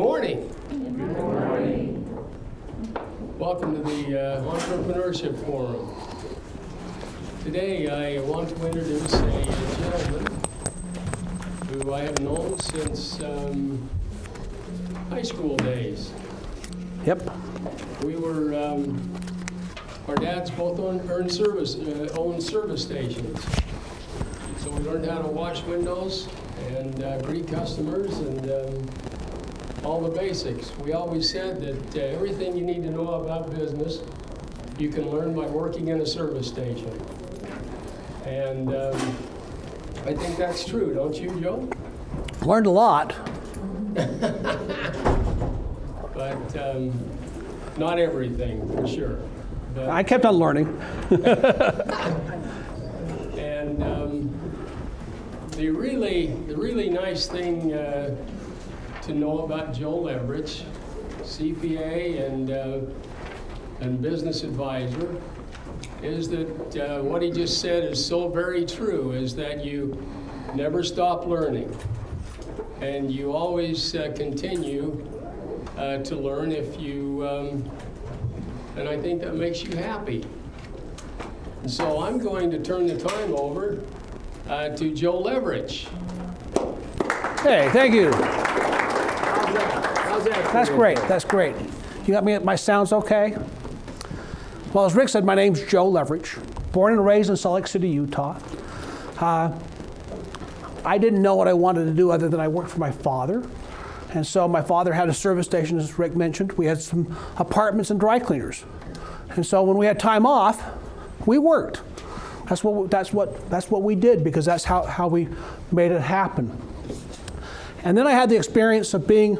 morning. Good morning. Welcome to the Entrepreneurship Forum. Today I want to introduce a gentleman who I have known since high school days. Yep. We were, our dads both owned service stations. So we learned how to wash windows and greet customers and all the basics. We always said that everything you need to know about business, you can learn by working in a service station. And I think that's true, don't you, Joe? Learned a lot. But not everything, for sure. But, I kept on learning. and the really nice thing to know about Joe Leverich, CPA and business advisor, is that what he just said is so very true, is that you never stop learning. And you always continue to learn if you, and I think that makes you happy. And so I'm going to turn the time over to Joe Leverich. Hey, thank you. How's that? That's great. That's great. You got me. My sound's okay. Well, as Rick said, my name's Joe Leverich, born and raised in Salt Lake City, Utah. I didn't know what I wanted to do other than I worked for my father. And so my father had a service station, as Rick mentioned. We had some apartments and dry cleaners. And so when we had time off, we worked. That's what we did, because that's how we made it happen. And then I had the experience of being,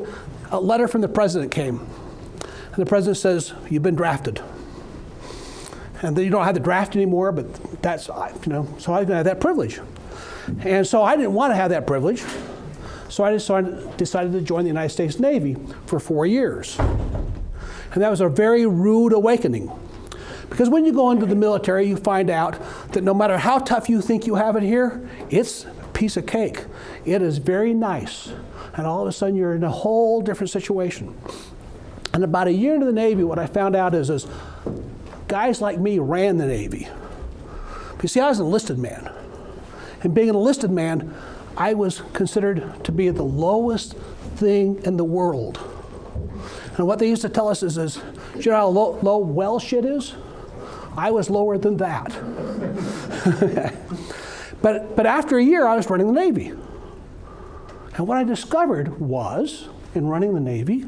a letter from the president came. And the president says, "You've been drafted." And then you don't have the draft anymore, but that's, so I didn't have that privilege. And so I didn't want to have that privilege. So I decided to join the United States Navy for 4 years. And that was a very rude awakening. Because when you go into the military, you find out that no matter how tough you think you have it here, it's a piece of cake. It is very nice. And all of a sudden, you're in a whole different situation. And about a year into the Navy, what I found out is guys like me ran the Navy. You see, I was an enlisted man. And being an enlisted man, I was considered to be the lowest thing in the world. And what they used to tell us is you know how low well shit is? I was lower than that. But after a year, I was running the Navy. And what I discovered was, in running the Navy,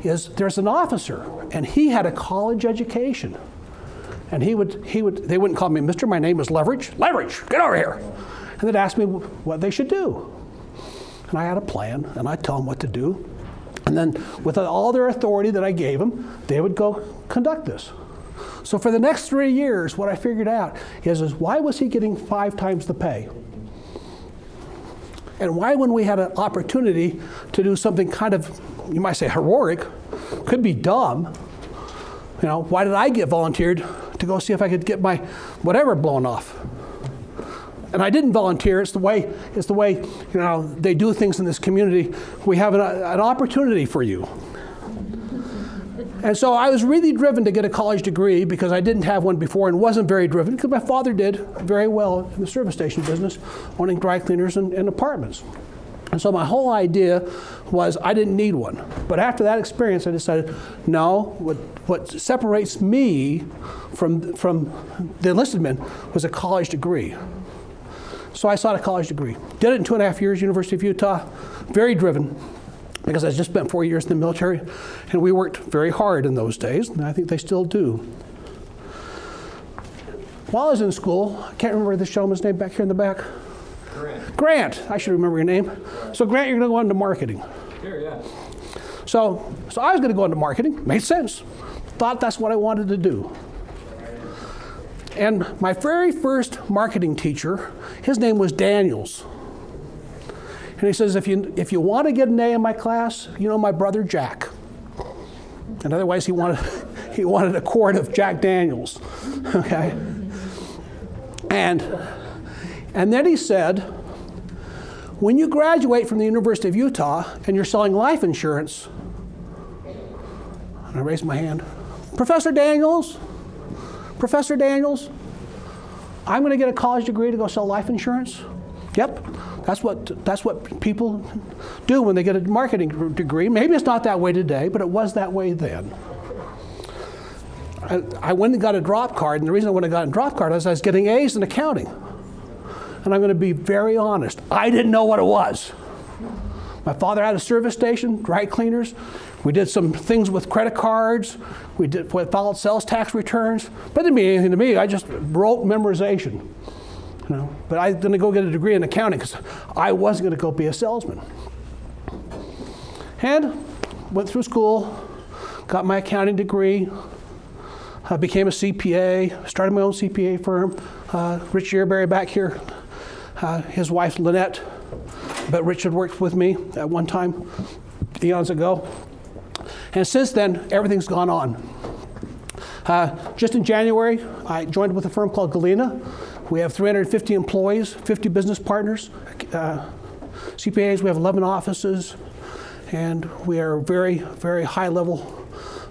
is there's an officer, and he had a college education. And they wouldn't call me, "Mister, my name is Leverich." "Leverich, get over here." And they'd ask me what they should do. And I had a plan, and I'd tell them what to do. And then with all their authority that I gave them, they would go conduct this. So for the next 3 years, what I figured out is why was he getting 5 times the pay? And why, when we had an opportunity to do something kind of, you might say heroic, could be dumb, why did I get volunteered to go see if I could get my whatever blown off? And I didn't volunteer. It's the way they do things in this community. We have an opportunity for you. And so I was really driven to get a college degree, because I didn't have one before, and wasn't very driven because my father did very well in the service station business, owning dry cleaners and apartments. And so my whole idea was I didn't need one. But after that experience, I decided, no, what separates me from the enlisted men was a college degree. So I sought a college degree. Did it in 2.5 years, University of Utah. Very driven, because I just spent 4 years in the military, and we worked very hard in those days, and I think they still do. While I was in school, I can't remember this gentleman's name back here in the back. Grant, I should remember your name. So Grant, you're going to go into marketing. Sure, yeah. So I was going to go into marketing. Made sense. Thought that's what I wanted to do. And my very first marketing teacher, his name was Daniels. And he says, if you want to get an A in my class, you know my brother Jack. And otherwise, he wanted a quart of Jack Daniels. Okay. And then he said, when you graduate from the University of Utah and you're selling life insurance, And I raised my hand. Professor Daniels, I'm going to get a college degree to go sell life insurance. Yep, that's what people do when they get a marketing degree. Maybe it's not that way today, but it was that way then. I went and got a drop card, and the reason I went and got a drop card is I was getting A's in accounting. And I'm going to be very honest, I didn't know what it was. My father had a service station, dry cleaners. We did some things with credit cards. We filed sales tax returns. But it didn't mean anything to me. I just wrote memorization. You know? But I was going to go get a degree in accounting because I wasn't going to go be a salesman. And went through school, got my accounting degree. I became a CPA, started my own CPA firm. Rich Yearberry back here, his wife Lynette, but Rich had worked with me at one time, eons ago. And since then, everything's gone on. Just in January, I joined with a firm called Gallina. We have 350 employees, 50 business partners, CPAs. We have 11 offices, and we are a very, very high-level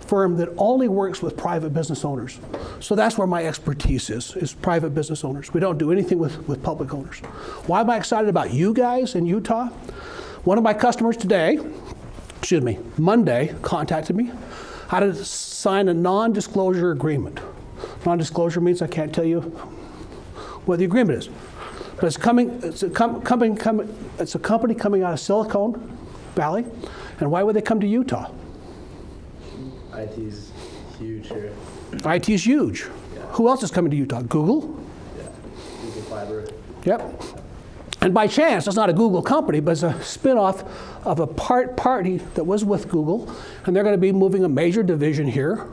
firm that only works with private business owners. So that's where my expertise is private business owners. We don't do anything with public owners. Why am I excited about you guys in Utah? One of my customers Monday, contacted me how to sign a non-disclosure agreement. Non-disclosure means I can't tell you what the agreement is. But it's a company coming out of Silicon Valley. And why would they come to Utah? IT's huge here. IT is huge. Yeah. Who else is coming to Utah? Google? Yeah, Google Fiber. Yep. And by chance, it's not a Google company, but it's a spinoff of a party that was with Google, and they're going to be moving a major division here.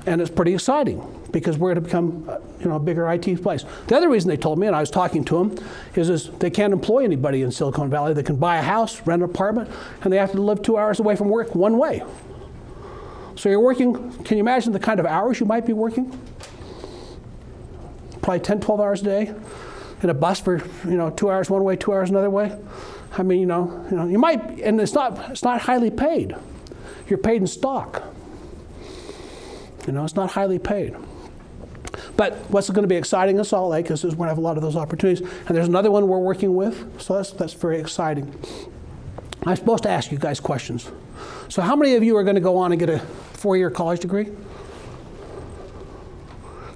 And it's pretty exciting because we're going to become a bigger IT place. The other reason they told me, and I was talking to them, is they can't employ anybody in Silicon Valley. They can buy a house, rent an apartment, and they have to live 2 hours away from work one way. So you're working, can you imagine the kind of hours you might be working? Probably 10, 12 hours a day in a bus for 2 hours one way, 2 hours another way. I mean, you might, and it's not highly paid. You're paid in stock. It's not highly paid. But what's going to be exciting in Salt Lake is we're going to have a lot of those opportunities. And there's another one we're working with, so that's very exciting. I'm supposed to ask you guys questions. So how many of you are going to go on and get a 4-year college degree?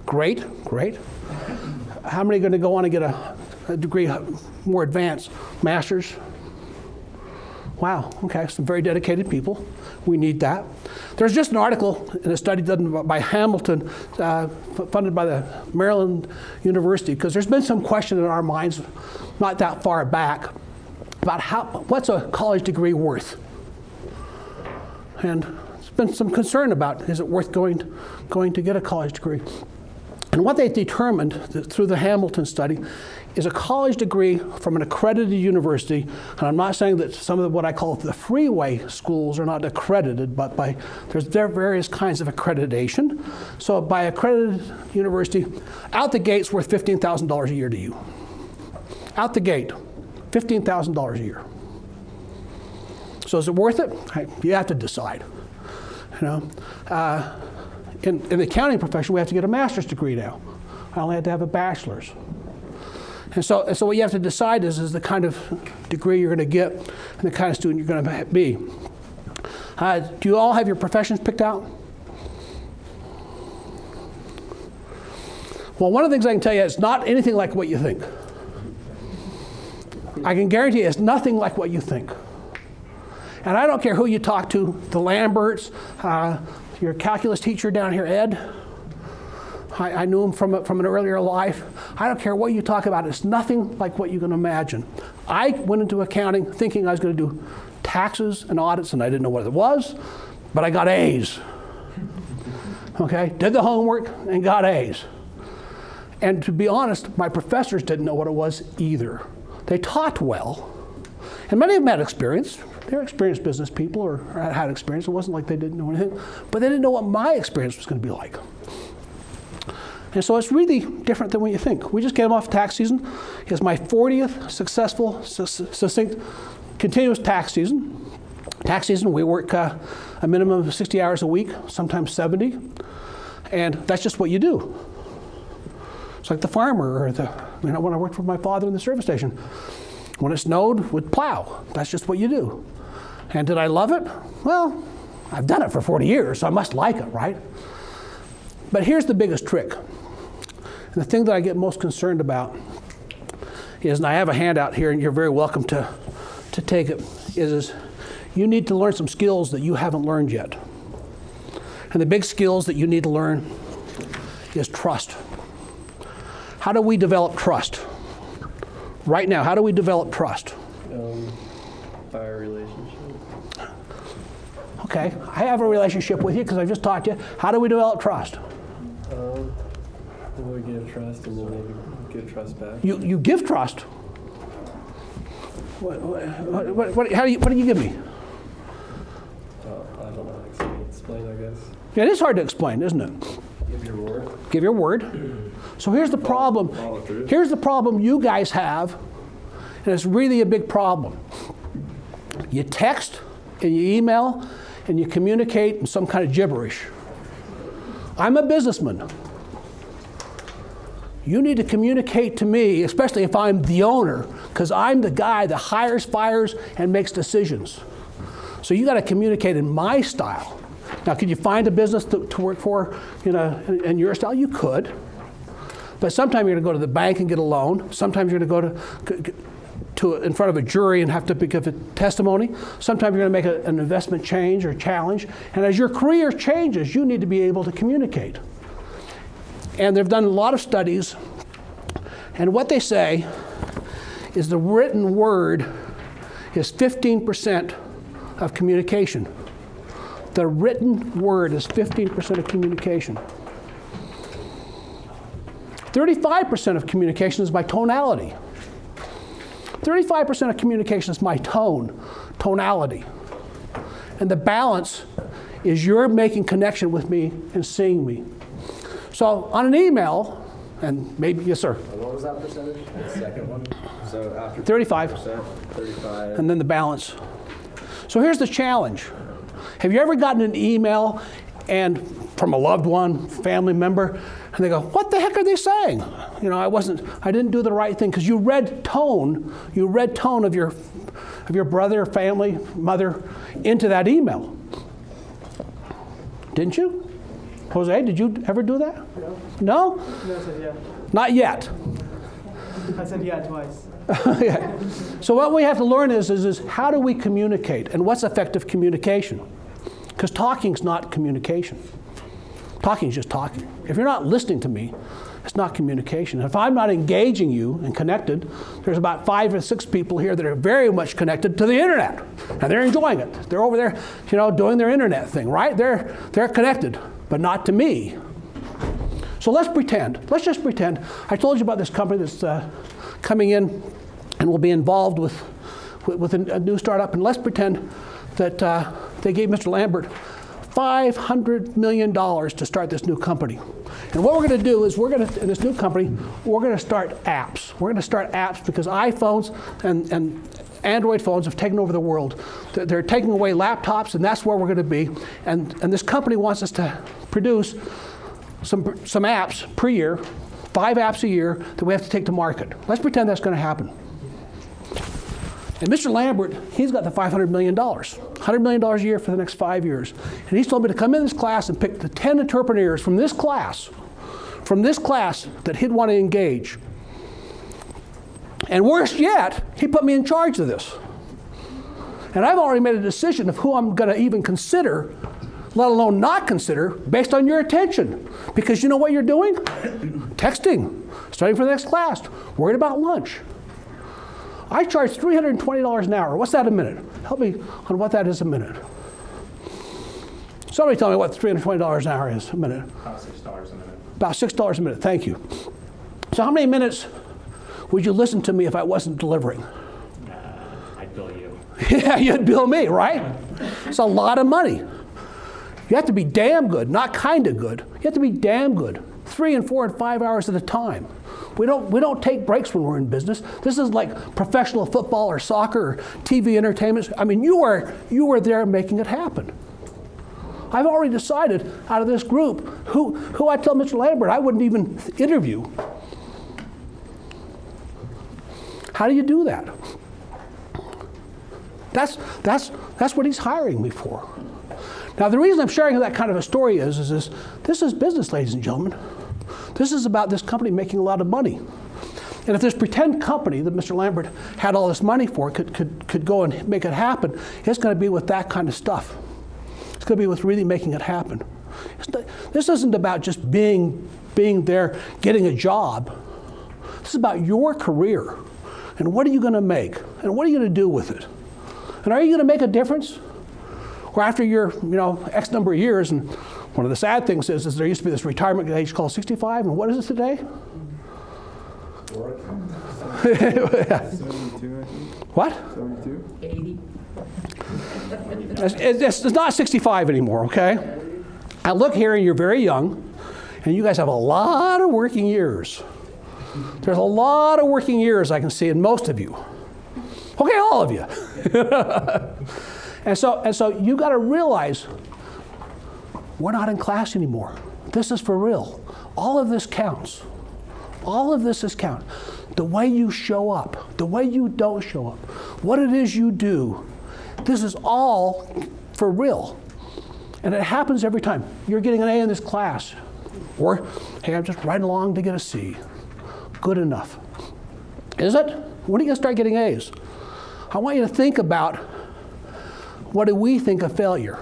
Great. How many are going to go on and get a degree more advanced, master's? Wow, okay, some very dedicated people. We need that. There's just an article in a study done by Hamilton, funded by the Maryland University, because there's been some question in our minds, not that far back, about what's a college degree worth? And there's been some concern about, is it worth going to get a college degree? And what they determined through the Hamilton study is a college degree from an accredited university, and I'm not saying that some of what I call the freeway schools are not accredited, but there are various kinds of accreditation. So by accredited university, out the gate's worth $15,000 a year to you. Out the gate, $15,000 a year. So is it worth it? You have to decide. In the accounting profession, we have to get a master's degree now. I only had to have a bachelor's. And so what you have to decide is the kind of degree you're going to get and the kind of student you're going to be. Do you all have your professions picked out? Well, one of the things I can tell you is not anything like what you think. I can guarantee you it's nothing like what you think. And I don't care who you talk to, the Lamberts, your calculus teacher down here, Ed. I knew him from an earlier life. I don't care what you talk about. It's nothing like what you can imagine. I went into accounting thinking I was going to do taxes and audits, and I didn't know what it was, but I got A's. Okay? Did the homework and got A's. And to be honest, my professors didn't know what it was either. They taught well, and many of them had experience. They were experienced business people or had experience. It wasn't like they didn't know anything, but they didn't know what my experience was going to be like. And so it's really different than what you think. We just came off tax season. It's my 40th successful, succinct, continuous tax season. Tax season, we work a minimum of 60 hours a week, sometimes 70, and that's just what you do. It's like the farmer, or when I worked for my father in the service station. When it snowed, we'd plow. That's just what you do. And did I love it? Well, I've done it for 40 years, so I must like it, right? But here's the biggest trick. And the thing that I get most concerned about is, and I have a handout here, and you're very welcome to take it, is you need to learn some skills that you haven't learned yet. And the big skills that you need to learn is trust. How do we develop trust? Right now, how do we develop trust? By a relationship. Okay, I have a relationship with you because I've just taught you. How do we develop trust? We give trust and then maybe give trust back. You give trust. What do you give me? I don't know how to explain, I guess. Yeah, it is hard to explain, isn't it? Give your word. Give your word. So here's the problem. Follow through. Here's the problem you guys have, and it's really a big problem. You text and you email and you communicate in some kind of gibberish. I'm a businessman. You need to communicate to me, especially if I'm the owner, because I'm the guy that hires, fires, and makes decisions. So you got to communicate in my style. Now, could you find a business to work for in your style? You could. But sometimes you're going to go to the bank and get a loan. Sometimes you're going to go in front of a jury and have to give a testimony. Sometimes you're going to make an investment change or challenge. And as your career changes, you need to be able to communicate. And they've done a lot of studies, and what they say is the written word is 15% of communication. The written word is 15% of communication. 35% of communication is by tonality. 35% of communication is my tonality. And the balance is you're making connection with me and seeing me. So on an email, and maybe, yes, sir. What was that percentage? The second one? So after 35. 35. And then the balance. So here's the challenge. Have you ever gotten an email and from a loved one, family member, and they go, what the heck are they saying? I didn't do the right thing, because you read tone of your brother, family, mother into that email. Didn't you? Jose, did you ever do that? No. No? No, I said yeah. Not yet. I said yeah twice. Yeah. So what we have to learn is how do we communicate, and what's effective communication? Because talking's not communication. Talking is just talking. If you're not listening to me, it's not communication. If I'm not engaging you and connected, there's about 5 or 6 people here that are very much connected to the internet, and they're enjoying it. They're over there, doing their internet thing, right? They're connected, but not to me. So let's pretend. Let's just pretend. I told you about this company that's coming in and will be involved with a new startup, and let's pretend that they gave Mr. Lambert $500 million to start this new company. And what we're going to do is in this new company, we're going to start apps. We're going to start apps because iPhones and Android phones have taken over the world. They're taking away laptops, and that's where we're going to be. And this company wants us to produce some apps per year, 5 apps a year that we have to take to market. Let's pretend that's going to happen. And Mr. Lambert, he's got the $500 million, $100 million a year for the next 5 years. And he's told me to come in this class and pick the 10 entrepreneurs from this class that he'd want to engage. And worse yet, he put me in charge of this. And I've already made a decision of who I'm going to even consider, let alone not consider, based on your attention. Because you know what you're doing? Texting, studying for the next class, worried about lunch. I charge $320 an hour. What's that a minute? Help me on what that is a minute. Somebody tell me what $320 an hour is a minute. About $6 a minute. About $6 a minute, thank you. So how many minutes would you listen to me if I wasn't delivering? I'd bill you. Yeah, you'd bill me, right? It's a lot of money. You have to be damn good, not kind of good. You have to be damn good, 3 and 4 and 5 hours at a time. We don't take breaks when we're in business. This is like professional football or soccer or TV entertainment. I mean, you are there making it happen. I've already decided out of this group who I tell Mr. Lambert I wouldn't even interview. How do you do that? That's what he's hiring me for. Now, the reason I'm sharing that kind of a story is this is business, ladies and gentlemen. This is about this company making a lot of money. And if this pretend company that Mr. Lambert had all this money for could go and make it happen, it's going to be with that kind of stuff. It's going to be with really making it happen. This isn't about just being there, getting a job. This is about your career. And what are you going to make? And what are you going to do with it? And are you going to make a difference? Or after your, X number of years, and one of the sad things is there used to be this retirement age called 65, and what is it today? 72, I think. What? 72? 80. It's not 65 anymore, okay? I look here and you're very young, and you guys have a lot of working years. There's a lot of working years I can see in most of you. Okay, all of you. And so you got to realize we're not in class anymore. This is for real. All of this counts. All of this is count. The way you show up, the way you don't show up, what it is you do, this is all for real. And it happens every time. You're getting an A in this class. Or, hey, I'm just riding along to get a C. Good enough. Is it? When are you going to start getting A's? I want you to think about, what do we think of failure?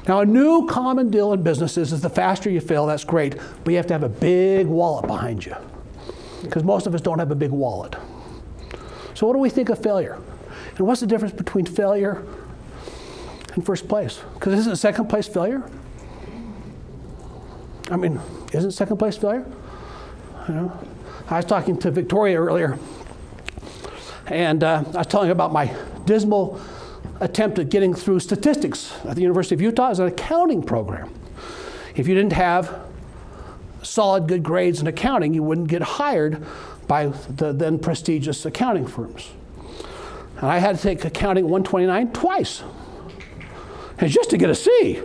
Now, a new common deal in businesses is the faster you fail, that's great, but you have to have a big wallet behind you, because most of us don't have a big wallet. So what do we think of failure? And what's the difference between failure and first place? Because isn't second place failure? I mean, isn't second place failure? I was talking to Victoria earlier, and I was telling her about my dismal attempt at getting through statistics at the University of Utah as an accounting program. If you didn't have solid good grades in accounting, you wouldn't get hired by the then prestigious accounting firms. And I had to take accounting 129 twice, and just to get a C,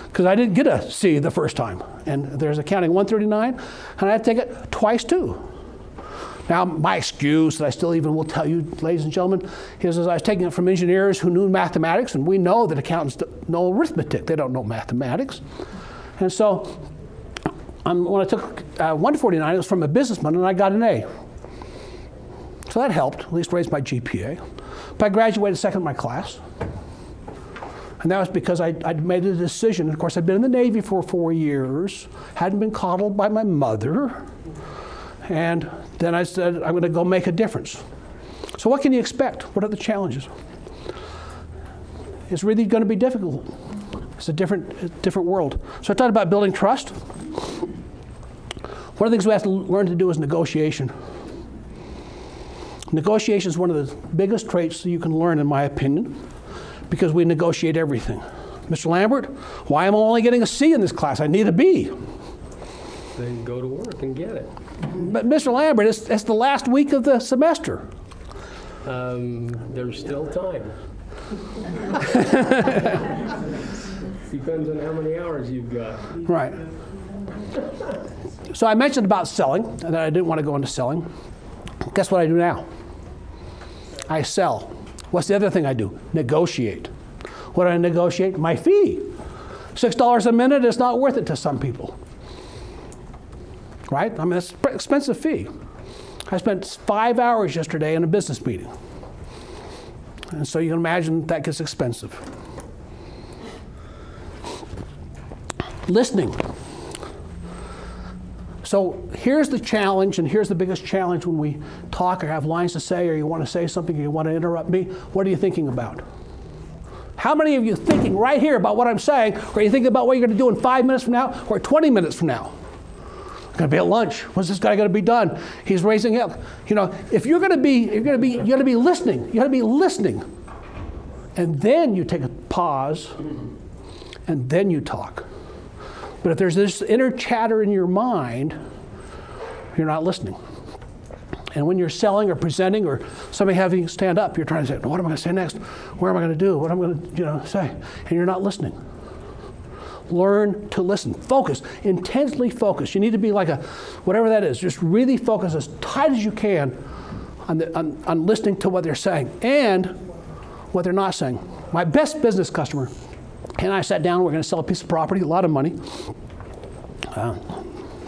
because I didn't get a C the first time. And there's accounting 139, and I had to take it twice too. Now, my excuse that I still even will tell you, ladies and gentlemen, is I was taking it from engineers who knew mathematics, and we know that accountants know arithmetic. They don't know mathematics. And so when I took 149, it was from a businessman, and I got an A. So that helped, at least raise my GPA. But I graduated second in my class. And that was because I'd made a decision. Of course, I'd been in the Navy for 4 years, hadn't been coddled by my mother. And then I said, I'm going to go make a difference. So what can you expect? What are the challenges? It's really going to be difficult. It's a different world. So I talked about building trust. One of the things we have to learn to do is negotiation. Negotiation is one of the biggest traits that you can learn, in my opinion, because we negotiate everything. Mr. Lambert, why am I only getting a C in this class? I need a B. Then go to work and get it. But Mr. Lambert, it's the last week of the semester. There's still time. Depends on how many hours you've got. Right. So I mentioned about selling, and that I didn't want to go into selling. Guess what I do now? I sell. What's the other thing I do? Negotiate. What do I negotiate? My fee. $6 a minute is not worth it to some people. Right? I mean, it's an expensive fee. I spent 5 hours yesterday in a business meeting. And so you can imagine that gets expensive. Listening. So here's the challenge, and here's the biggest challenge when we talk or have lines to say, or you want to say something, or you want to interrupt me. What are you thinking about? How many of you thinking right here about what I'm saying, or are you thinking about what you're going to do in 5 minutes from now, or 20 minutes from now? I'm going to be at lunch. When's this guy going to be done? He's raising up. If you're going to be listening. You got to be listening, and then you take a pause, and then you talk. But if there's this inner chatter in your mind, you're not listening. And when you're selling or presenting or somebody having you stand up, you're trying to say, what am I going to say next? Where am I going to do? What am I going to say? And you're not listening. Learn to listen. Focus. Intensely focus. You need to be like whatever that is. Just really focus as tight as you can on listening to what they're saying and what they're not saying. My best business customer and I sat down. We're going to sell a piece of property, a lot of money,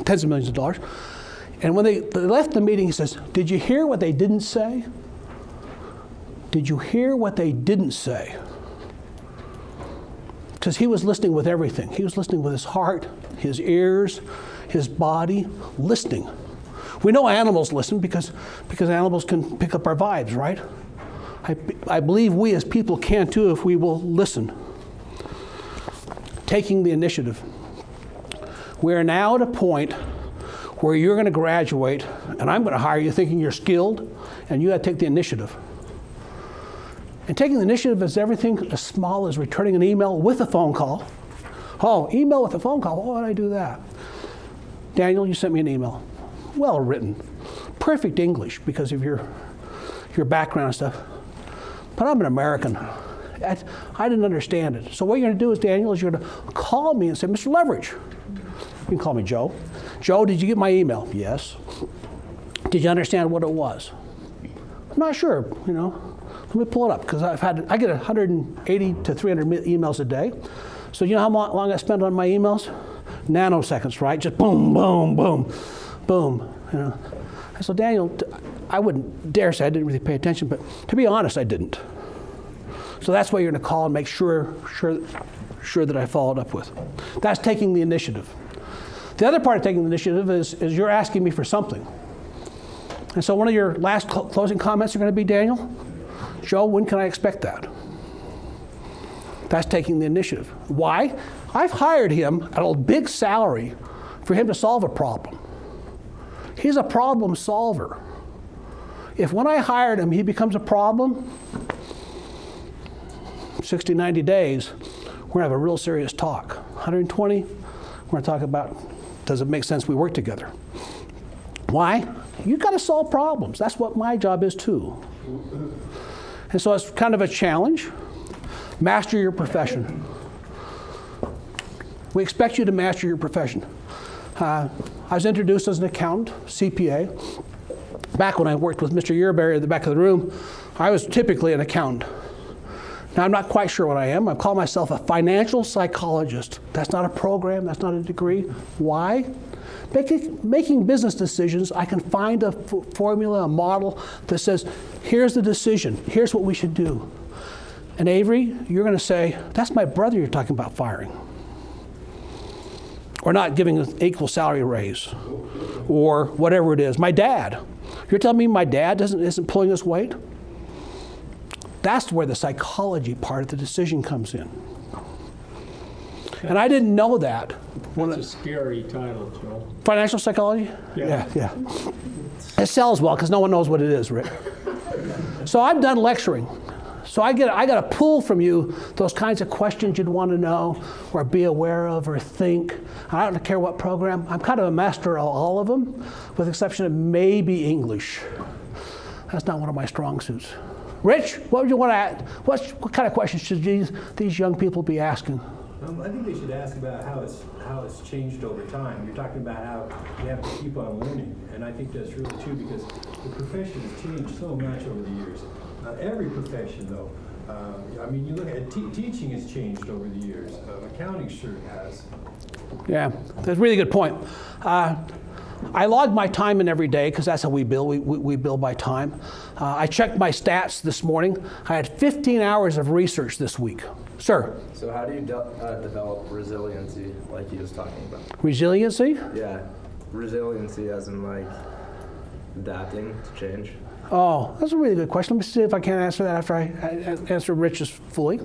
tens of millions of dollars. And when they left the meeting, he says, did you hear what they didn't say? Did you hear what they didn't say? Because he was listening with everything. He was listening with his heart, his ears, his body, listening. We know animals listen because animals can pick up our vibes, right? I believe we as people can too if we will listen. Taking the initiative. We are now at a point where you're going to graduate, and I'm going to hire you thinking you're skilled, and you got to take the initiative. And taking the initiative is everything as small as returning an email with a phone call. Oh, email with a phone call, why would I do that? Daniel, you sent me an email. Well written. Perfect English because of your background and stuff. But I'm an American. I didn't understand it. So what you're going to do is, Daniel, is you're going to call me and say, Mr. Leverich. You can call me Joe. Joe, did you get my email? Yes. Did you understand what it was? I'm not sure, Let me pull it up, because I get 180 to 300 emails a day. So you know how long I spend on my emails? Nanoseconds, right? Just boom, boom, boom, boom. So Daniel, I wouldn't dare say I didn't really pay attention, but to be honest, I didn't. So that's why you're going to call and make sure that I followed up with. That's taking the initiative. The other part of taking the initiative is you're asking me for something. And so one of your last closing comments are going to be, Daniel, Joe, when can I expect that? That's taking the initiative. Why? I've hired him at a big salary for him to solve a problem. He's a problem solver. If when I hired him, he becomes a problem, 60, 90 days, we're going to have a real serious talk. 120, we're going to talk about, does it make sense we work together? Why? You've got to solve problems. That's what my job is too. And so it's kind of a challenge. Master your profession. We expect you to master your profession. I was introduced as an accountant, CPA. Back when I worked with Mr. Yearberry at the back of the room, I was typically an accountant. Now, I'm not quite sure what I am. I call myself a financial psychologist. That's not a program. That's not a degree. Why? Making business decisions, I can find a formula, a model that says, here's the decision. Here's what we should do. And Avery, you're going to say, that's my brother you're talking about firing. Or not giving an equal salary raise. Or whatever it is. My dad. You're telling me my dad isn't pulling his weight? That's where the psychology part of the decision comes in. And I didn't know that. That's a scary title, Joe. Financial psychology? Yeah. Yeah. It sells well because no one knows what it is, Rick. So I'm done lecturing. So I got to pull from you those kinds of questions you'd want to know or be aware of or think. I don't care what program. I'm kind of a master of all of them, with the exception of maybe English. That's not one of my strong suits. Rich, what would you want to add? What kind of questions should these young people be asking? I think they should ask about how it's changed over time. You're talking about how you have to keep on learning, and I think that's really true because the profession has changed so much over the years. Every profession, though. You look at teaching has changed over the years. Accounting sure has. Yeah, that's a really good point. I log my time in every day because that's how we bill. We bill by time. I checked my stats this morning. I had 15 hours of research this week. Sir? So how do you develop resiliency like he was talking about? Resiliency? Yeah, resiliency as in like adapting to change. Oh, that's a really good question. Let me see if I can answer that after I answer Rich's fully.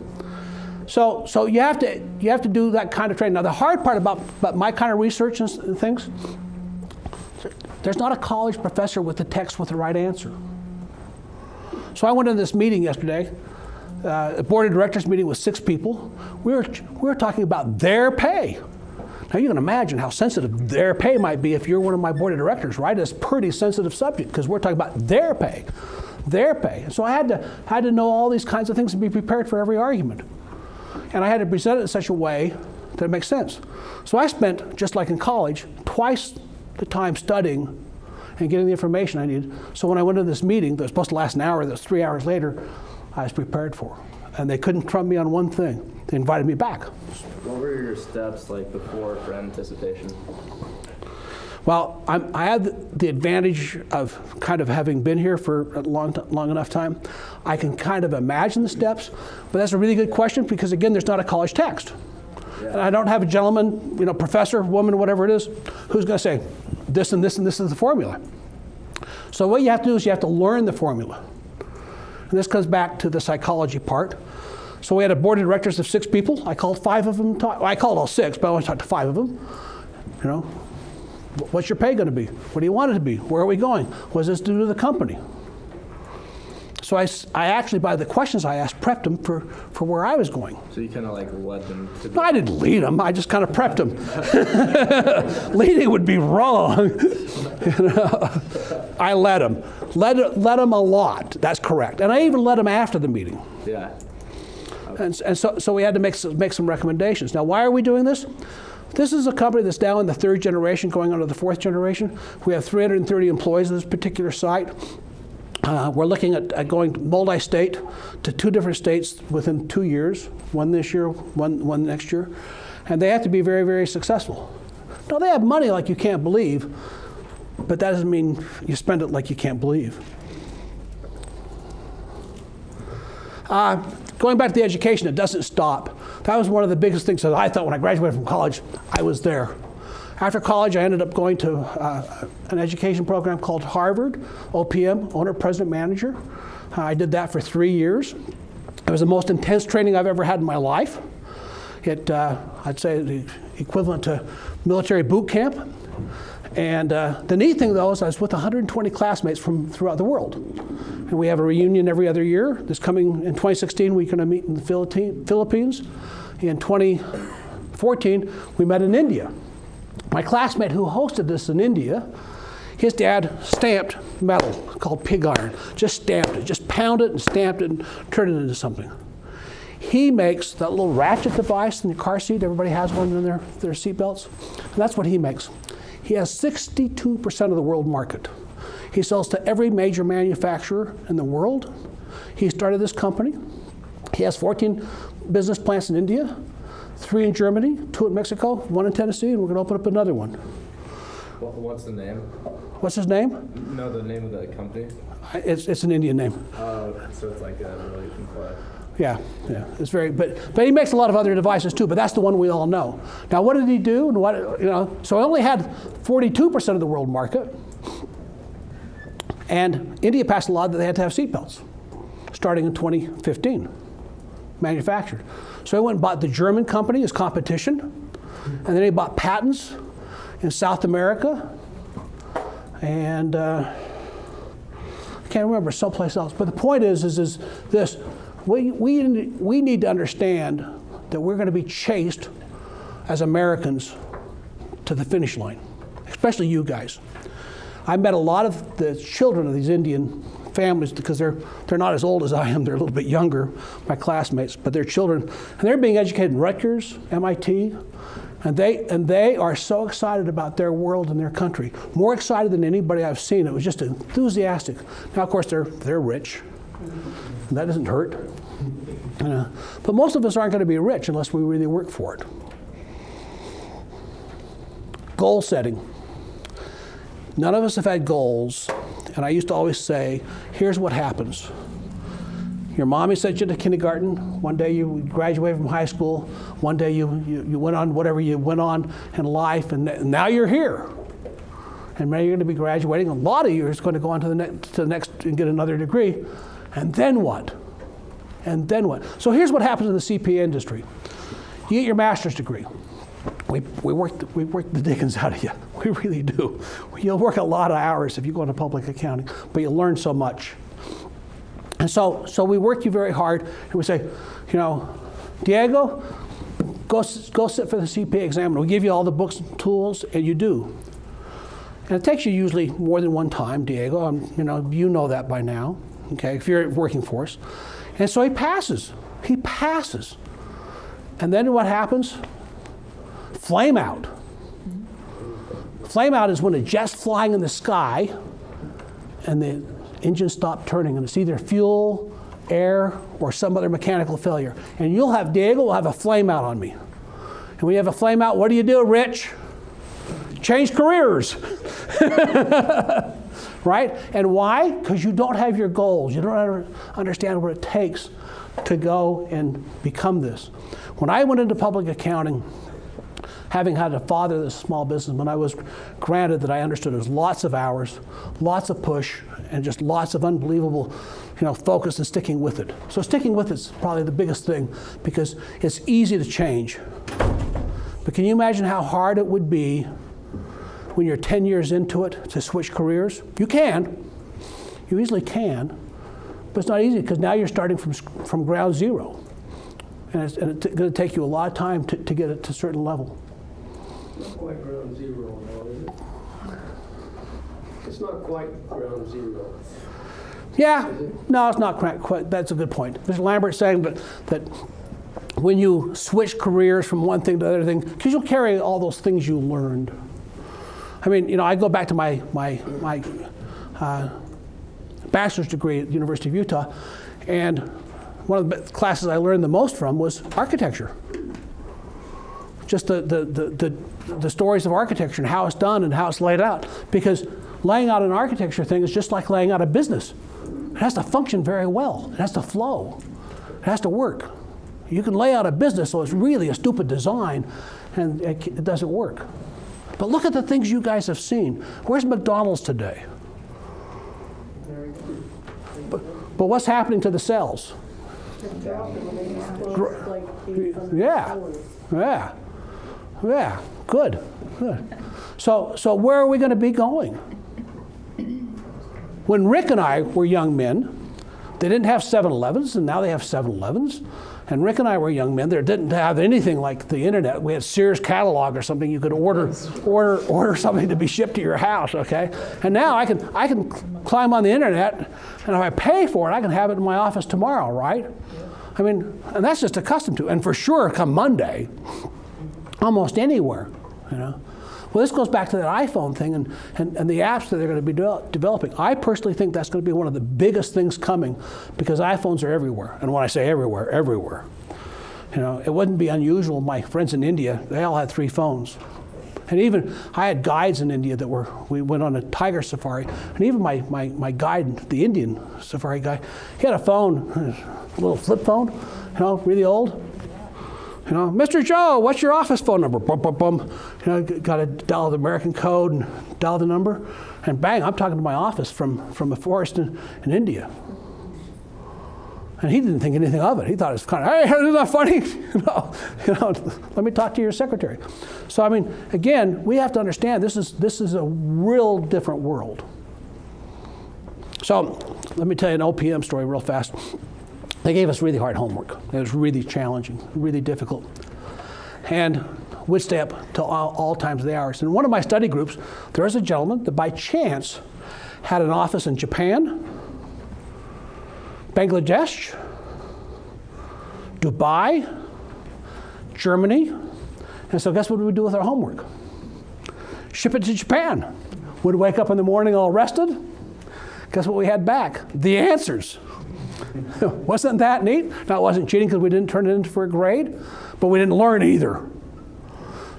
So you have to do that kind of training. Now the hard part about my kind of research and things, there's not a college professor with the text with the right answer. So I went to this meeting yesterday, a board of directors meeting with 6 people. We were talking about their pay. Now you can imagine how sensitive their pay might be if you're one of my board of directors, right? It's a pretty sensitive subject because we're talking about their pay. Their pay. So I had to know all these kinds of things and be prepared for every argument. And I had to present it in such a way that it makes sense. So I spent, just like in college, twice the time studying and getting the information I needed. So when I went to this meeting that was supposed to last an hour, that was 3 hours later, I was prepared for. And they couldn't trump me on one thing. They invited me back. What were your steps like before for anticipation? Well, I had the advantage of kind of having been here for a long enough time. I can kind of imagine the steps, but that's a really good question because, again, there's not a college text. Yeah. And I don't have a gentleman, professor, woman, whatever it is, who's going to say this and this and this is the formula. So what you have to do is you have to learn the formula. And this comes back to the psychology part. So we had a board of directors of 6 people. I called 5 of them. I called all 6, but I only talked to 5 of them. What's your pay going to be? What do you want it to be? Where are we going? What does this do to the company? So I actually, by the questions I asked, prepped them for where I was going. So you kind of like led them to No, I didn't lead them. I just kind of prepped them. Leading would be wrong. I led them. Led them a lot. That's correct. And I even led them after the meeting. Yeah. And so we had to make some recommendations. Now, why are we doing this? This is a company that's now in the 3rd generation, going on to the 4th generation. We have 330 employees at this particular site. We're looking at going multi-state to 2 different states within 2 years, one this year, one next year. And they have to be very, very successful. Now, they have money like you can't believe, but that doesn't mean you spend it like you can't believe. Going back to the education, it doesn't stop. That was one of the biggest things that I thought when I graduated from college, I was there. After college, I ended up going to an education program called Harvard, OPM, Owner, President, Manager. I did that for 3 years. It was the most intense training I've ever had in my life. I'd say the equivalent to military boot camp. And the neat thing, though, is I was with 120 classmates from throughout the world. And we have a reunion every other year. This coming in 2016, we're going to meet in the Philippines. In 2014, we met in India. My classmate who hosted this in India, his dad stamped metal called pig iron. Just stamped it, just pounded it and stamped it and turned it into something. He makes that little ratchet device in the car seat. Everybody has one in their seat belts. And that's what he makes. He has 62% of the world market. He sells to every major manufacturer in the world. He started this company. He has 14 business plants in India, 3 in Germany, 2 in Mexico, 1 in Tennessee, and we're going to open up another one. What's the name? What's his name? No, the name of the company. It's an Indian name. So it's like a really complex. Yeah, it's very. But he makes a lot of other devices too. But that's the one we all know. Now, what did he do? And so I only had 42% of the world market, and India passed a law that they had to have seatbelts, starting in 2015, manufactured. So I went and bought the German company as competition, and then he bought patents in South America, and I can't remember someplace else. But the point is this. We need to understand that we're going to be chased as Americans to the finish line, especially you guys. I met a lot of the children of these Indian families because they're not as old as I am. They're a little bit younger, my classmates, but they're children. And they're being educated in Rutgers, MIT, and they are so excited about their world and their country, more excited than anybody I've seen. It was just enthusiastic. Now, of course, they're rich. And that doesn't hurt. But most of us aren't going to be rich unless we really work for it. Goal setting. None of us have had goals. And I used to always say, here's what happens. Your mommy sent you to kindergarten. One day you graduated from high school. One day you went on whatever you went on in life. And now you're here. And maybe you're going to be graduating. A lot of you are going to go on to the next and get another degree. And then what? And then what? So here's what happens in the CPA industry. You get your master's degree. We work the dickens out of you. We really do. You'll work a lot of hours if you go into public accounting, but you'll learn so much. And so we work you very hard, and we say, Diego, go sit for the CPA exam. We'll give you all the books and tools, and you do. And it takes you usually more than one time, Diego. You know that by now, okay, if you're working for us. And so he passes. He passes. And then what happens? Flame out. Flame out is when a jet's flying in the sky and the engine stops turning, and it's either fuel, air, or some other mechanical failure. And Diego will have a flame out on me. And when you have a flame out, what do you do, Rich? Change careers. Right? And why? Because you don't have your goals. You don't understand what it takes to go and become this. When I went into public accounting, having had a father that's a small businessman, I was granted that I understood there's lots of hours, lots of push, and just lots of unbelievable, focus and sticking with it. So sticking with it's probably the biggest thing, because it's easy to change. But can you imagine how hard it would be when you're 10 years into it to switch careers? You can. You easily can. But it's not easy, because now you're starting from ground zero. And it's going to take you a lot of time to get it to a certain level. Not quite ground zero, though, is it? It's not quite ground zero. Yeah, no, it's not quite. That's a good point. Mr. Lambert's saying that when you switch careers from one thing to the other thing, because you'll carry all those things you learned. I mean, I go back to my bachelor's degree at the University of Utah, and one of the classes I learned the most from was architecture. Just the stories of architecture and how it's done and how it's laid out. Because laying out an architecture thing is just like laying out a business. It has to function very well. It has to flow. It has to work. You can lay out a business so it's really a stupid design and it doesn't work. But look at the things you guys have seen. Where's McDonald's today? But what's happening to the cells? Yeah. Good. So where are we going to be going? When Rick and I were young men, they didn't have 7-Elevens, and now they have 7-Elevens. And Rick and I were young men. They didn't have anything like the internet. We had Sears catalog or something. You could order something to be shipped to your house. Okay. And now I can climb on the internet, and if I pay for it, I can have it in my office tomorrow, right? I mean, and that's just accustomed to. And for sure, come Monday, almost anywhere, Well, this goes back to that iPhone thing and the apps that they're going to be developing. I personally think that's going to be one of the biggest things coming, because iPhones are everywhere. And when I say everywhere, everywhere. It wouldn't be unusual. My friends in India, they all had 3 phones. And even, I had guides in India we went on a tiger safari, and even my guide, the Indian safari guy, he had a phone, a little flip phone, really old. Mr. Joe, what's your office phone number? Bum, bum, bum. Got to dial the American code and dial the number, and bang, I'm talking to my office from a forest in India. And he didn't think anything of it. He thought it was kind of, hey, isn't that funny? Let me talk to your secretary. So I mean, again, we have to understand this is a real different world. So let me tell you an OPM story real fast. They gave us really hard homework. It was really challenging, really difficult. And we'd stay up till all times of the hours. In one of my study groups, there was a gentleman that by chance had an office in Japan, Bangladesh, Dubai, Germany. And so guess what we would do with our homework? Ship it to Japan. We'd wake up in the morning all rested. Guess what we had back? The answers. Wasn't that neat? Now, it wasn't cheating because we didn't turn it in for a grade, but we didn't learn either.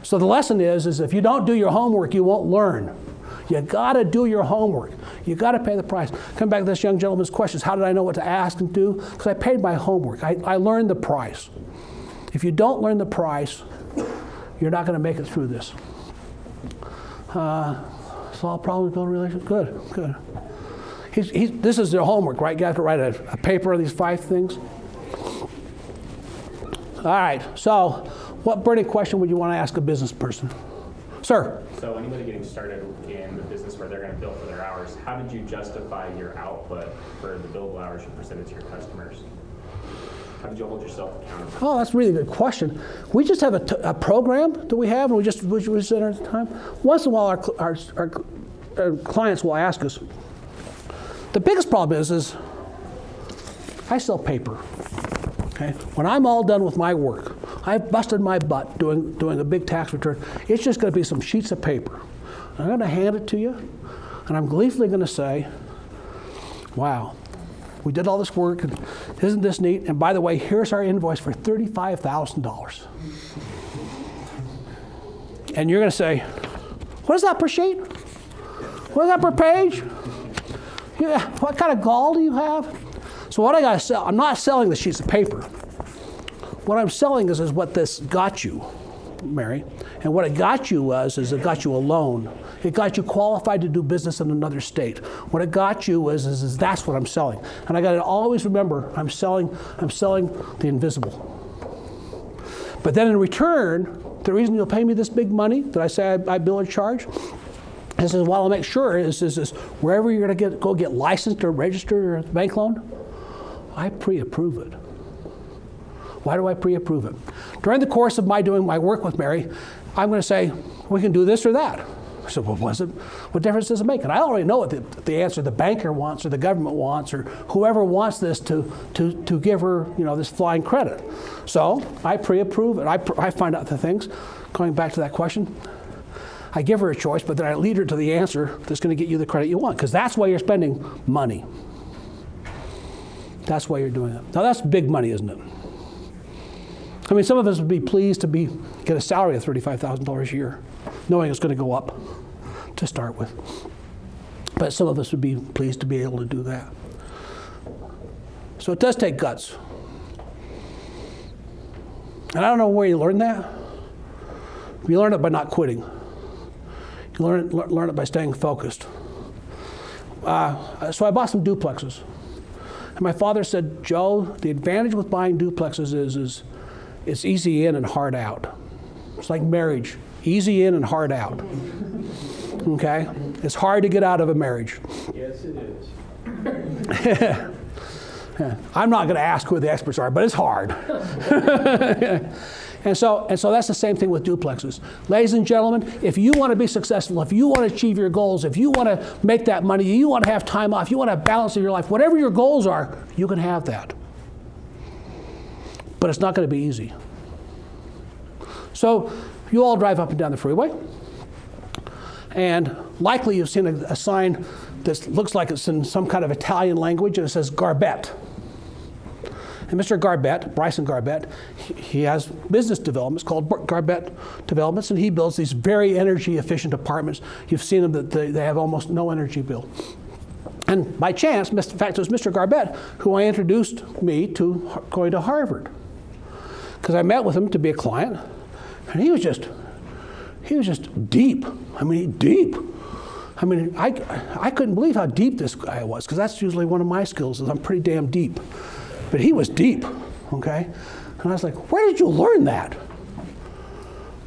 So the lesson is if you don't do your homework, you won't learn. You got to do your homework. You got to pay the price. Come back to this young gentleman's questions. How did I know what to ask and do? Because I paid my homework. I learned the price. If you don't learn the price, you're not going to make it through this. Solve problems, build relationships. Good. This is their homework, right? You have to write a paper of these 5 things. All right, so what burning question would you want to ask a business person? Sir? So anybody getting started in the business where they're going to bill for their hours, how did you justify your output for the billable hours you presented to your customers? How did you hold yourself accountable? Oh, that's a really good question. We just have a program that we have, and we set our time. Once in a while, our clients will ask us. The biggest problem is I sell paper. Okay? When I'm all done with my work, I've busted my butt doing a big tax return. It's just going to be some sheets of paper. I'm going to hand it to you, and I'm gleefully going to say, wow, we did all this work, and isn't this neat? And by the way, here's our invoice for $35,000. And you're going to say, what is that per sheet? What is that per page? Yeah, what kind of gall do you have? So what I got to sell, I'm not selling the sheets of paper. What I'm selling is what this got you, Mary. And what it got you is it got you a loan. It got you qualified to do business in another state. What it got you is that's what I'm selling. And I got to always remember, I'm selling the invisible. But then in return, the reason you'll pay me this big money that I say I bill or charge is while I'll make sure is wherever you're going to go get licensed or registered or a bank loan, I pre-approve it. Why do I pre-approve it? During the course of my doing my work with Mary, I'm going to say, we can do this or that. I said, well, what difference does it make? And I already know what the answer the banker wants or the government wants or whoever wants this to give her, this flying credit. So I pre-approve it. I find out the things. Going back to that question, I give her a choice, but then I lead her to the answer that's going to get you the credit you want, because that's why you're spending money. That's why you're doing it. Now that's big money, isn't it? I mean, some of us would be pleased to get a salary of $35,000 a year, knowing it's going to go up to start with. But some of us would be pleased to be able to do that. So it does take guts. And I don't know where you learn that. You learn it by not quitting. You learn it by staying focused. So I bought some duplexes. And my father said, Joe, the advantage with buying duplexes is it's easy in and hard out. It's like marriage, easy in and hard out. Okay? It's hard to get out of a marriage. Yes, it is. I'm not going to ask who the experts are, but it's hard. And so that's the same thing with duplexes. Ladies and gentlemen, if you want to be successful, if you want to achieve your goals, if you want to make that money, you want to have time off, you want to have balance in your life, whatever your goals are, you can have that. But it's not going to be easy. So you all drive up and down the freeway, and likely you've seen a sign that looks like it's in some kind of Italian language, and it says Garbett. And Mr. Garbett, Bryson Garbett, he has business developments called Garbett Developments, and he builds these very energy efficient apartments. You've seen them, that they have almost no energy bill. And by chance, in fact, it was Mr. Garbett who I introduced me to going to Harvard. Because I met with him to be a client, and he was just deep. I mean, deep. I mean, I couldn't believe how deep this guy was, because that's usually one of my skills, is I'm pretty damn deep. But he was deep, okay? And I was like, where did you learn that?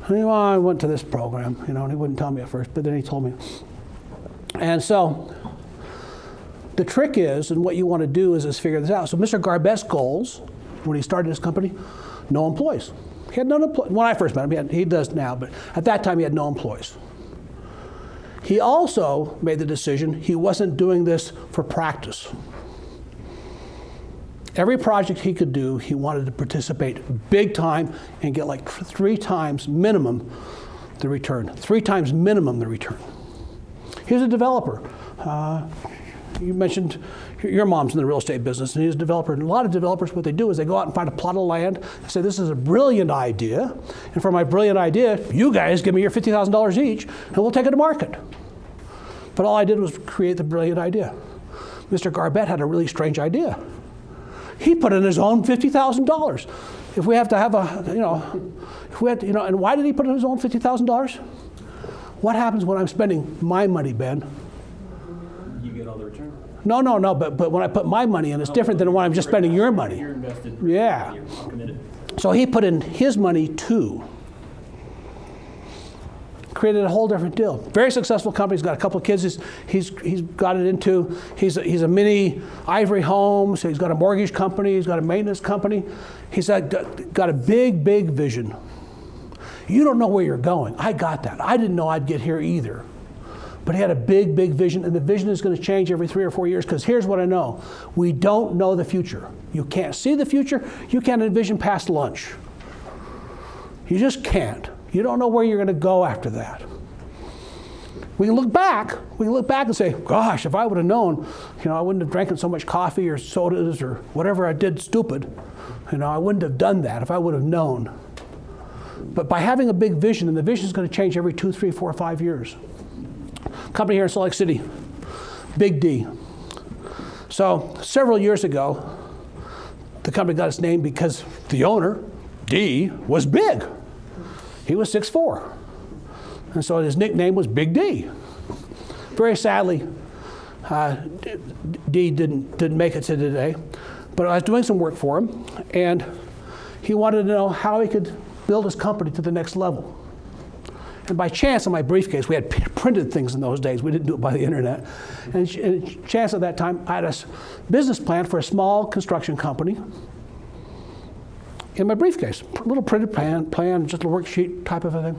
And he, well, I went to this program, and he wouldn't tell me at first, but then he told me. And so the trick is, and what you want to do is figure this out. So Mr. Garbett's goals, when he started his company, no employees. He had no employees. When I first met him, he does now, but at that time he had no employees. He also made the decision he wasn't doing this for practice. Every project he could do, he wanted to participate big time and get like 3 times minimum the return. 3 times minimum the return. He's a developer. You mentioned your mom's in the real estate business, and he's a developer. And a lot of developers, what they do is they go out and find a plot of land and say, this is a brilliant idea, and for my brilliant idea, you guys give me your $50,000 each, and we'll take it to market. But all I did was create the brilliant idea. Mr. Garbett had a really strange idea. He put in his own $50,000. If we have to have and why did he put in his own $50,000? What happens when I'm spending my money, Ben? You get all the return. No, but when I put my money in, it's different than when I'm just spending your money. You're invested. Yeah. You're committed. So he put in his money too. created a whole different deal. Very successful company. He's got a couple of kids. He's got it into. He's a mini Ivory Homes. He's got a mortgage company. He's got a maintenance company. He's got a big vision. You don't know where you're going. I got that. I didn't know I'd get here either. But he had a big vision, and the vision is going to change every 3 or 4 years, because here's what I know. We don't know the future. You can't see the future. You can't envision past lunch. You just can't. You don't know where you're going to go after that. We can look back and say, gosh, if I would have known, I wouldn't have drank so much coffee or sodas or whatever I did stupid. I wouldn't have done that if I would have known. But by having a big vision, and the vision is going to change every 2, 3, 4, 5 years. Company here in Salt Lake City, Big D. So several years ago, the company got its name because the owner, D, was big. He was 6'4". And so his nickname was Big D. Very sadly, D didn't make it to today. But I was doing some work for him, and he wanted to know how he could build his company to the next level. And by chance, in my briefcase, we had printed things in those days. We didn't do it by the internet. And chance at that time, I had a business plan for a small construction company in my briefcase. A little printed plan, just a worksheet type of a thing.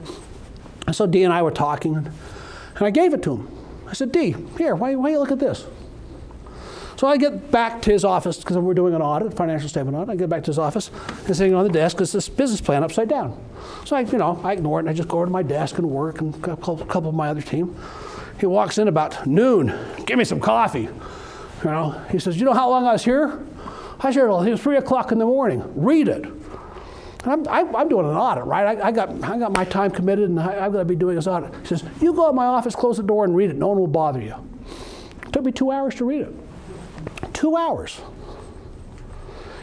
And so D and I were talking, and I gave it to him. I said, D, here, why don't you look at this? So I get back to his office, because we're doing an audit, financial statement audit. I get back to his office, and sitting on the desk is this business plan upside down. So I ignore it, and I just go over to my desk and work, and a couple of my other team. He walks in about noon, give me some coffee. He says, you know how long I was here? I said, well, it was 3 o'clock in the morning. Read it. And I'm doing an audit, right? I got my time committed, and I've got to be doing this audit. He says, you go to my office, close the door, and read it. No one will bother you. It took me 2 hours to read it. 2 hours.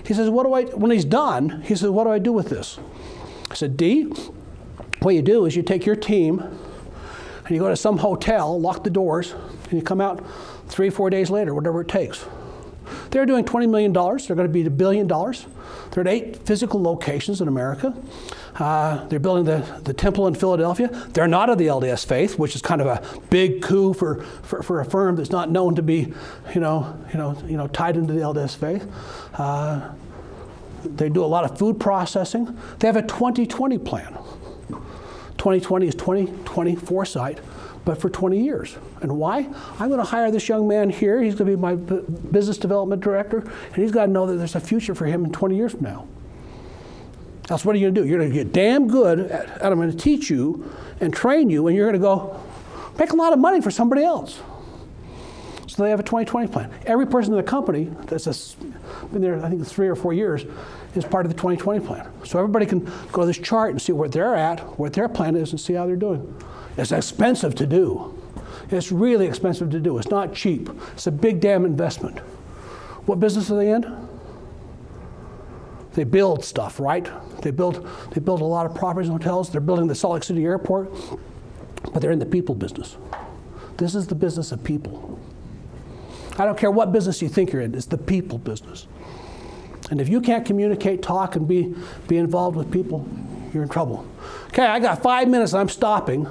He says, when he's done, he says, what do I do with this? I said, D, what you do is you take your team and you go to some hotel, lock the doors, and you come out 3 or 4 days later, whatever it takes. They're doing $20 million. They're going to be $1 billion. They're at 8 physical locations in America. They're building the temple in Philadelphia. They're not of the LDS faith, which is kind of a big coup for a firm that's not known to be, tied into the LDS faith. They do a lot of food processing. They have a 2020 plan. 2020 is 2020 foresight, but for 20 years. And why? I'm going to hire this young man here. He's going to be my business development director, and he's got to know that there's a future for him in 20 years from now. Else, what are you going to do? You're going to get damn good at I'm going to teach you and train you, and you're going to go make a lot of money for somebody else. So they have a 2020 plan. Every person in the company that's been there, I think, 3 or 4 years, is part of the 2020 plan. So everybody can go to this chart and see where they're at, what their plan is, and see how they're doing. It's expensive to do. It's really expensive to do. It's not cheap. It's a big damn investment. What business are they in? They build stuff, right? They build a lot of properties and hotels. They're building the Salt Lake City airport, but they're in the people business. This is the business of people. I don't care what business you think you're in, it's the people business. And if you can't communicate, talk, and be involved with people, you're in trouble. Okay, I got 5 minutes and I'm stopping,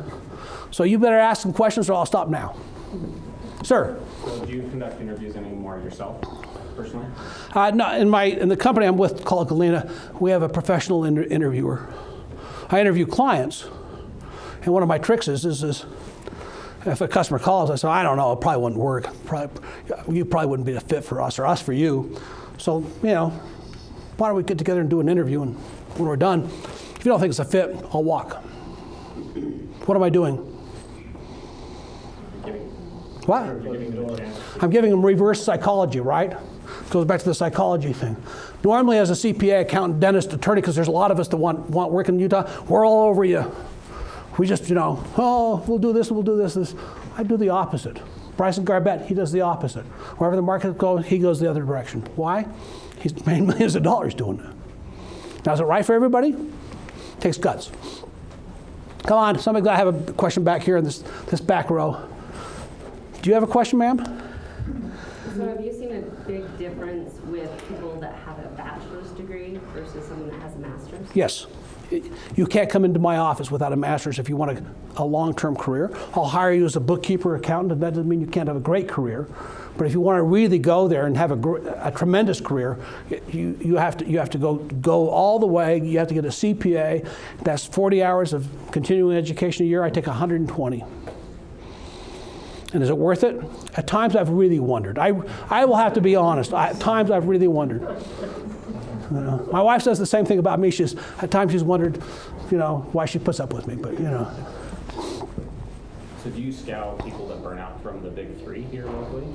so you better ask some questions or I'll stop now. Sir? So do you conduct interviews anymore yourself, personally? No, in the company I'm with called Gallina, we have a professional interviewer. I interview clients, and one of my tricks is if a customer calls, I say, I don't know, it probably wouldn't work. You probably wouldn't be a fit for us or us for you. So, why don't we get together and do an interview, and when we're done, if you don't think it's a fit, I'll walk. What am I doing? What? I'm giving them reverse psychology, right? Goes back to the psychology thing. Normally as a CPA, accountant, dentist, attorney, because there's a lot of us that want work in Utah, we're all over you. We just, we'll do this, we'll do this. I do the opposite. Bryson Garbett, he does the opposite. Wherever the market goes, he goes the other direction. Why? He's made millions of dollars doing that. Now, is it right for everybody? It takes guts. Come on, somebody got to have a question back here in this back row. Do you have a question, ma'am? So have you seen a big difference with people that have a bachelor's degree versus someone that has a master's? Yes. you can't come into my office without a master's if you want a long-term career. I'll hire you as a bookkeeper, accountant, and that doesn't mean you can't have a great career. But if you want to really go there and have a tremendous career, you have to go all the way. You have to get a CPA. That's 40 hours of continuing education a year. I take 120. And is it worth it? At times I've really wondered. I will have to be honest. At times I've really wondered. My wife says the same thing about me. At times she's wondered, why she puts up with me. But So do you scout people that burn out from the big three here locally?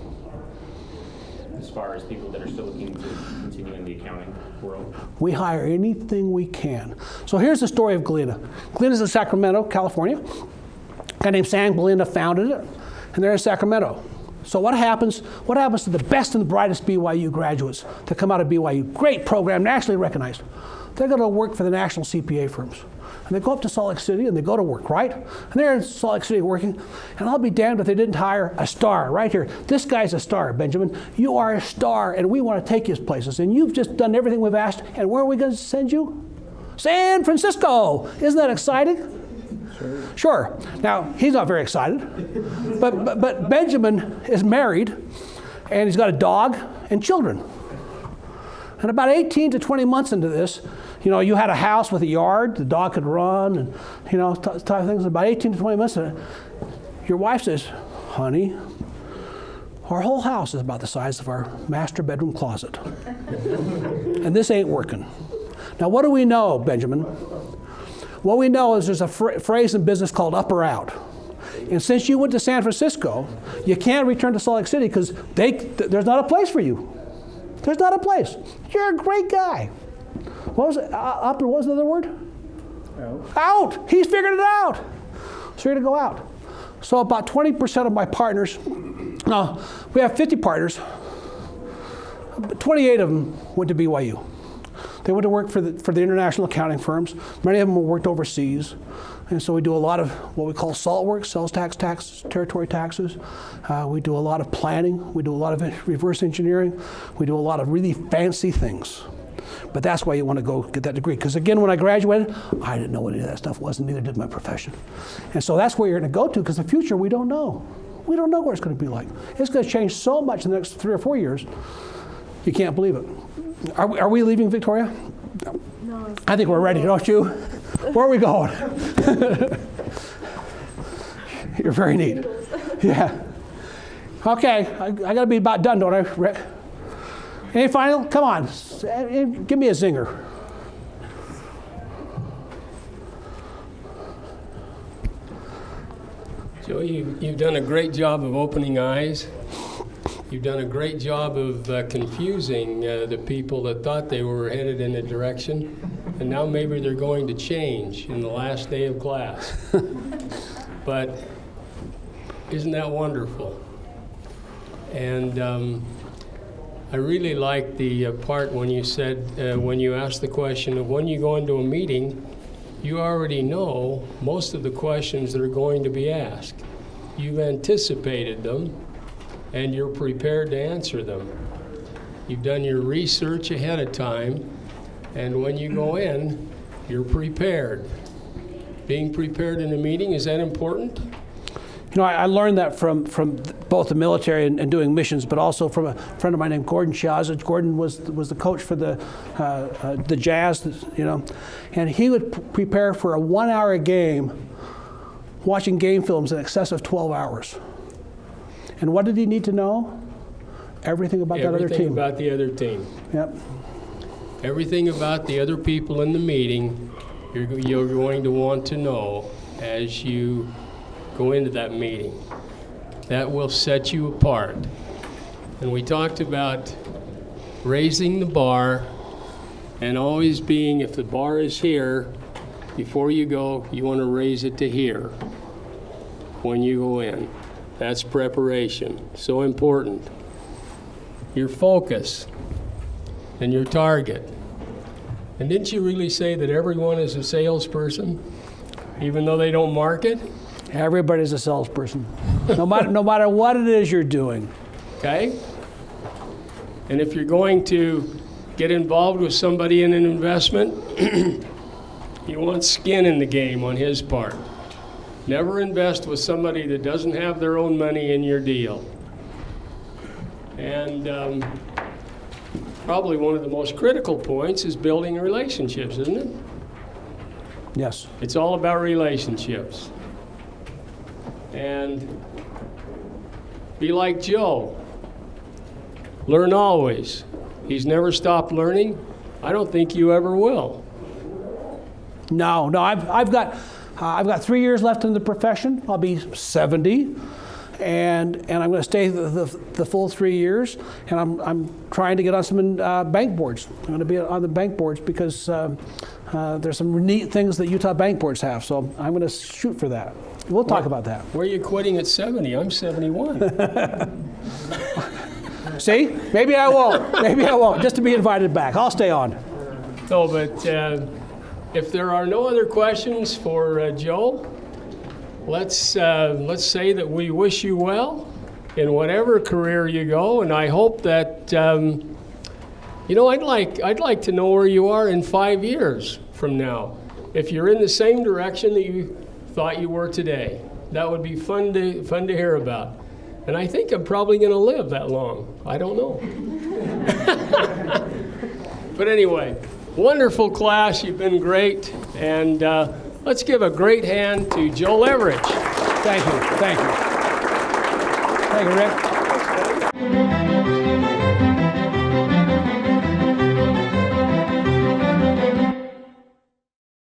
As far as people that are still looking to continue in the accounting world? We hire anything we can. So here's the story of Gallina. Gallina's in Sacramento, California. A guy named Sam Gallina founded it, and they're in Sacramento. So what happens to the best and the brightest BYU graduates that come out of BYU? Great program, nationally recognized. They're going to work for the national CPA firms. And they go up to Salt Lake City and they go to work, right? And they're in Salt Lake City working, and I'll be damned if they didn't hire a star right here. This guy's a star, Benjamin. You are a star, and we want to take you places. And you've just done everything we've asked, and where are we going to send you? San Francisco. Isn't that exciting? Sure. Now, he's not very excited, but Benjamin is married, and he's got a dog and children. And about 18 to 20 months into this, you had a house with a yard, the dog could run, and, type of things. About 18 to 20 months, your wife says, honey, our whole house is about the size of our master bedroom closet. And this ain't working. Now, what do we know, Benjamin? What we know is there's a phrase in business called up or out. And since you went to San Francisco, you can't return to Salt Lake City because there's not a place for you. There's not a place. You're a great guy. What was it? Up, what was the other word? Out. He's figured it out. So you're going to go out. So about 20% of my partners, no, we have 50 partners, but 28 of them went to BYU. They went to work for the international accounting firms. Many of them worked overseas. And so we do a lot of what we call SALT work, sales tax, territory taxes. We do a lot of planning. We do a lot of reverse engineering. We do a lot of really fancy things. But that's why you want to go get that degree. Because again, when I graduated, I didn't know what any of that stuff was, and neither did my profession. And so that's where you're going to go to, because the future we don't know. We don't know what it's going to be like. It's going to change so much in the next 3 or 4 years. You can't believe it. Are we leaving, Victoria? No. I think we're ready, don't you? Where are we going? You're very neat. Yeah. Okay, I got to be about done, don't I, Rick? Any final? Come on, give me a zinger. Joe, you've done a great job of opening eyes. You've done a great job of confusing the people that thought they were headed in a direction, and now maybe they're going to change in the last day of class. But isn't that wonderful? And I really like the part when you said, when you asked the question of when you go into a meeting, you already know most of the questions that are going to be asked. You've anticipated them, and you're prepared to answer them. You've done your research ahead of time, and when you go in, you're prepared. Being prepared in a meeting, is that important? You know, I learned that from both the military and doing missions, but also from a friend of mine named Gordon Shazage. Gordon was the coach for the Jazz, you know, and he would prepare for a 1-hour game, watching game films in excess of 12 hours. And what did he need to know? Everything about that other team. Everything about the other team. Yep. Everything about the other people in the meeting, you're going to want to know as you go into that meeting. That will set you apart. And we talked about raising the bar and always being, if the bar is here, before you go, you want to raise it to here when you go in. That's preparation. So important. Your focus and your target. And didn't you really say that everyone is a salesperson, even though they don't market? Everybody's a salesperson, no matter what it is you're doing. Okay? And if you're going to get involved with somebody in an investment, He wants skin in the game on his part. Never invest with somebody that doesn't have their own money in your deal. And probably one of the most critical points is building relationships, isn't it? Yes. It's all about relationships. And be like Joe. Learn always. He's never stopped learning. I don't think you ever will. No, I've got 3 years left in the profession. I'll be 70, and I'm going to stay the full 3 years. And I'm trying to get on some bank boards. I'm going to be on the bank boards because there's some neat things that Utah bank boards have. So I'm going to shoot for that. We'll talk about that. Where are you quitting at 70? I'm 71. See, maybe I won't. Maybe I won't. Just to be invited back, I'll stay on. No, but if there are no other questions for Joe, let's say that we wish you well in whatever career you go, and I hope that I'd like to know where you are in 5 years from now. If you're in the same direction that you thought you were today, that would be fun to hear about. And I think I'm probably going to live that long. I don't know. But anyway, wonderful class. You've been great. And let's give a great hand to Joe Leverich. Thank you. Thank you. Thank you, Rick.